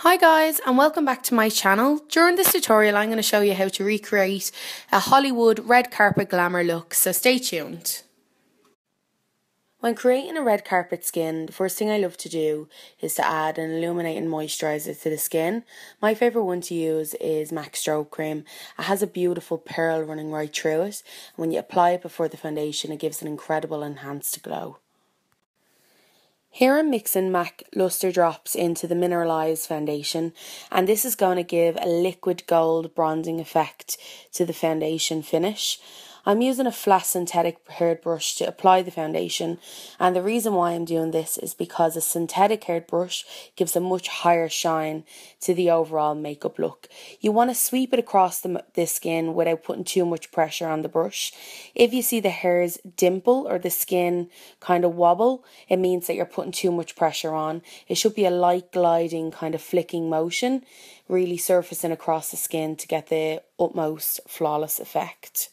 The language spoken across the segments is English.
Hi guys, and welcome back to my channel. During this tutorial I'm going to show you how to recreate a Hollywood red carpet glamour look, so stay tuned. When creating a red carpet skin, the first thing I love to do is to add an illuminating moisturiser to the skin. My favourite one to use is Mac Strobe cream. It has a beautiful pearl running right through it. When you apply it before the foundation, it gives an incredible enhanced glow. Here I'm mixing MAC Luster Drops into the Minerlize foundation, and this is going to give a liquid gold bronzing effect to the foundation finish. I'm using a flat synthetic haired brush to apply the foundation, and the reason why I'm doing this is because a synthetic haired brush gives a much higher shine to the overall makeup look. You want to sweep it across the skin without putting too much pressure on the brush. If you see the hairs dimple or the skin kind of wobble, it means that you're putting too much pressure on. It should be a light gliding kind of flicking motion, really surfacing across the skin to get the utmost flawless effect.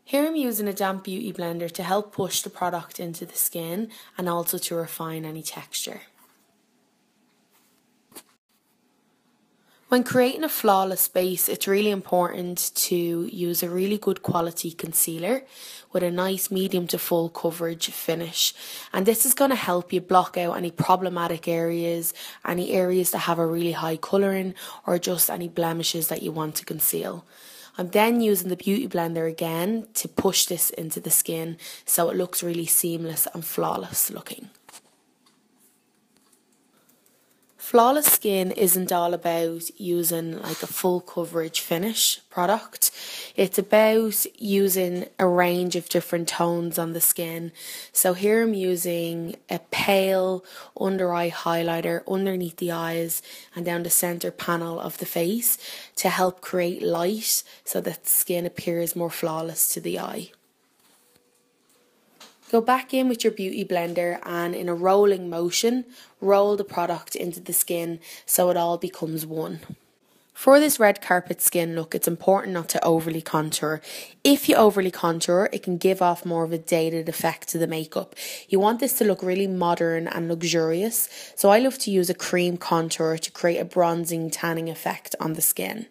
Here I'm using a damp beauty blender to help push the product into the skin and also to refine any texture. When creating a flawless base, it's really important to use a really good quality concealer with a nice medium to full coverage finish. And this is going to help you block out any problematic areas, any areas that have a really high colouring, or just any blemishes that you want to conceal. I'm then using the beauty blender again to push this into the skin so it looks really seamless and flawless looking. Flawless skin isn't all about using like a full coverage finish product. It's about using a range of different tones on the skin. So here I'm using a pale under eye highlighter underneath the eyes and down the centre panel of the face to help create light so that the skin appears more flawless to the eye. Go back in with your beauty blender and in a rolling motion, roll the product into the skin so it all becomes one. For this red carpet skin look, it's important not to overly contour. If you overly contour, it can give off more of a dated effect to the makeup. You want this to look really modern and luxurious, so I love to use a cream contour to create a bronzing tanning effect on the skin.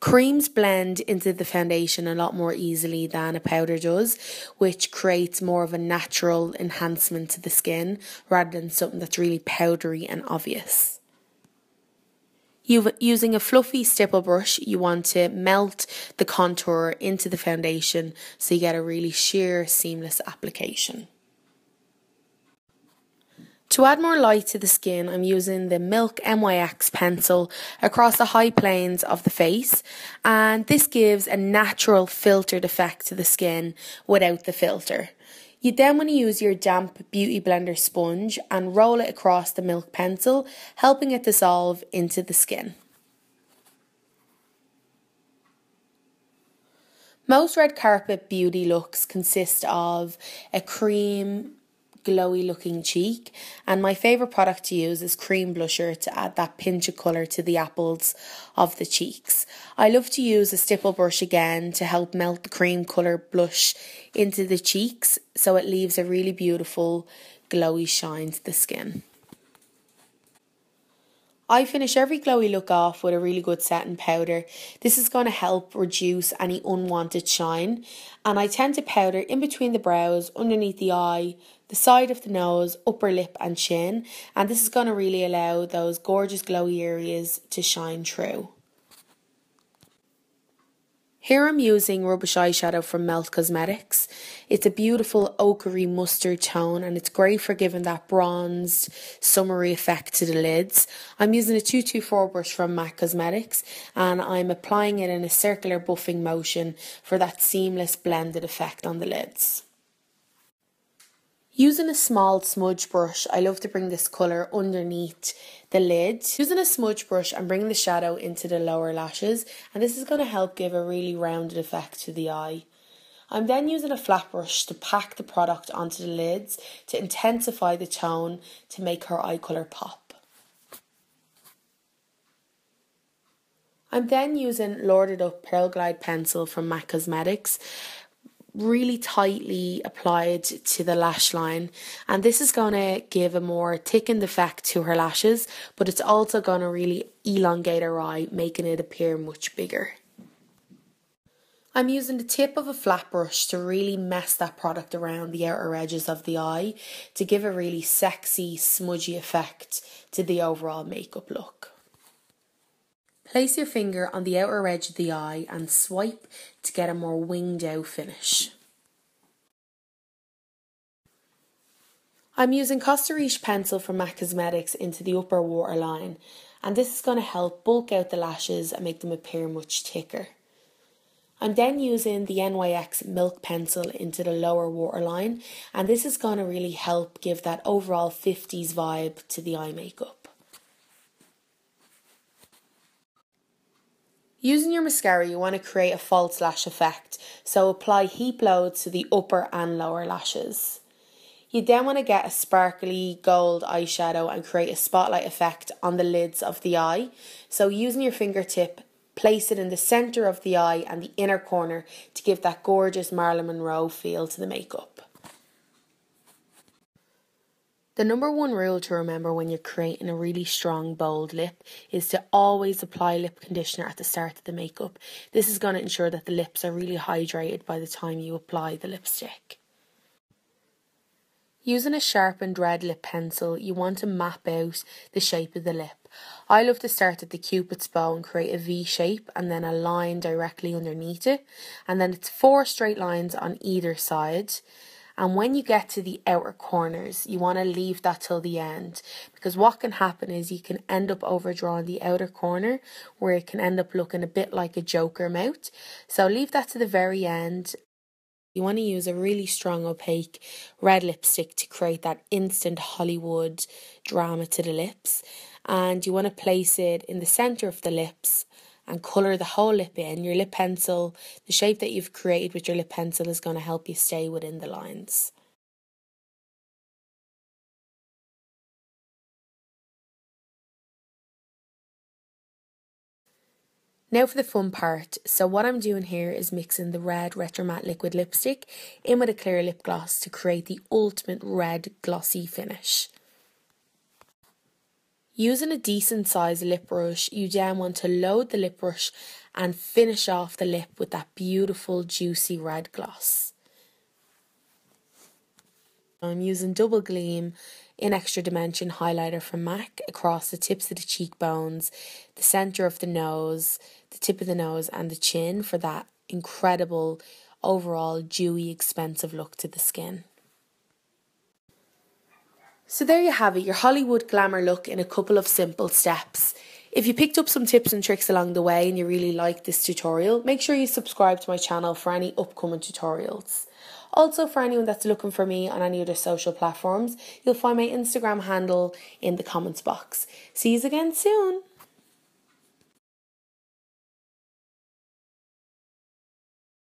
Creams blend into the foundation a lot more easily than a powder does, which creates more of a natural enhancement to the skin rather than something that's really powdery and obvious. Using a fluffy stipple brush, you want to melt the contour into the foundation so you get a really sheer, seamless application. To add more light to the skin, I'm using the Milk NYX pencil across the high planes of the face, and this gives a natural filtered effect to the skin without the filter. You then want to use your damp beauty blender sponge and roll it across the Milk pencil, helping it dissolve into the skin. Most red carpet beauty looks consist of a cream, glowy looking cheek, and my favourite product to use is cream blusher to add that pinch of colour to the apples of the cheeks. I love to use a stipple brush again to help melt the cream colour blush into the cheeks so it leaves a really beautiful glowy shine to the skin. I finish every glowy look off with a really good setting powder. This is going to help reduce any unwanted shine, and I tend to powder in between the brows, underneath the eye, the side of the nose, upper lip and chin, and this is going to really allow those gorgeous glowy areas to shine through. Here I'm using Rubbish eyeshadow from Melt Cosmetics. It's a beautiful ochre mustard tone and it's great for giving that bronzed, summery effect to the lids. I'm using a 224 brush from MAC Cosmetics and I'm applying it in a circular buffing motion for that seamless blended effect on the lids. Using a small smudge brush, I love to bring this colour underneath the lid. Using a smudge brush, I'm bringing the shadow into the lower lashes, and this is going to help give a really rounded effect to the eye. I'm then using a flat brush to pack the product onto the lids to intensify the tone to make her eye colour pop. I'm then using Lorded Up Pearl Glide pencil from MAC Cosmetics really tightly applied to the lash line, and this is going to give a more thickened effect to her lashes, but it's also going to really elongate her eye, making it appear much bigger. I'm using the tip of a flat brush to really mess that product around the outer edges of the eye to give a really sexy, smudgy effect to the overall makeup look. Place your finger on the outer edge of the eye and swipe to get a more winged out finish. I'm using Costa Riche pencil from MAC Cosmetics into the upper waterline, and this is going to help bulk out the lashes and make them appear much thicker. I'm then using the NYX Milk pencil into the lower waterline, and this is going to really help give that overall 50s vibe to the eye makeup. Using your mascara, you want to create a false lash effect, so apply heap loads to the upper and lower lashes. You then want to get a sparkly gold eyeshadow and create a spotlight effect on the lids of the eye. So using your fingertip, place it in the centre of the eye and the inner corner to give that gorgeous Marilyn Monroe feel to the makeup. The number one rule to remember when you're creating a really strong, bold lip is to always apply lip conditioner at the start of the makeup. This is going to ensure that the lips are really hydrated by the time you apply the lipstick. Using a sharpened red lip pencil, you want to map out the shape of the lip. I love to start at the Cupid's bow and create a V shape and then a line directly underneath it. And then it's 4 straight lines on either side. And when you get to the outer corners, you want to leave that till the end, because what can happen is you can end up overdrawing the outer corner where it can end up looking a bit like a Joker mouth. So leave that to the very end. You want to use a really strong opaque red lipstick to create that instant Hollywood drama to the lips. And you want to place it in the centre of the lips and colour the whole lip in. Your lip pencil, the shape that you've created with your lip pencil is going to help you stay within the lines. Now for the fun part. So what I'm doing here is mixing the red Retro Matte liquid lipstick in with a clear lip gloss to create the ultimate red glossy finish. Using a decent size lip brush, you then want to load the lip brush and finish off the lip with that beautiful juicy red gloss. I'm using Double Gleam in Extra Dimension highlighter from MAC across the tips of the cheekbones, the centre of the nose, the tip of the nose and the chin for that incredible overall dewy expensive look to the skin. So there you have it, your Hollywood glamour look in a couple of simple steps. If you picked up some tips and tricks along the way and you really liked this tutorial, make sure you subscribe to my channel for any upcoming tutorials. Also, for anyone that's looking for me on any other social platforms, you'll find my Instagram handle in the comments box. See you again soon!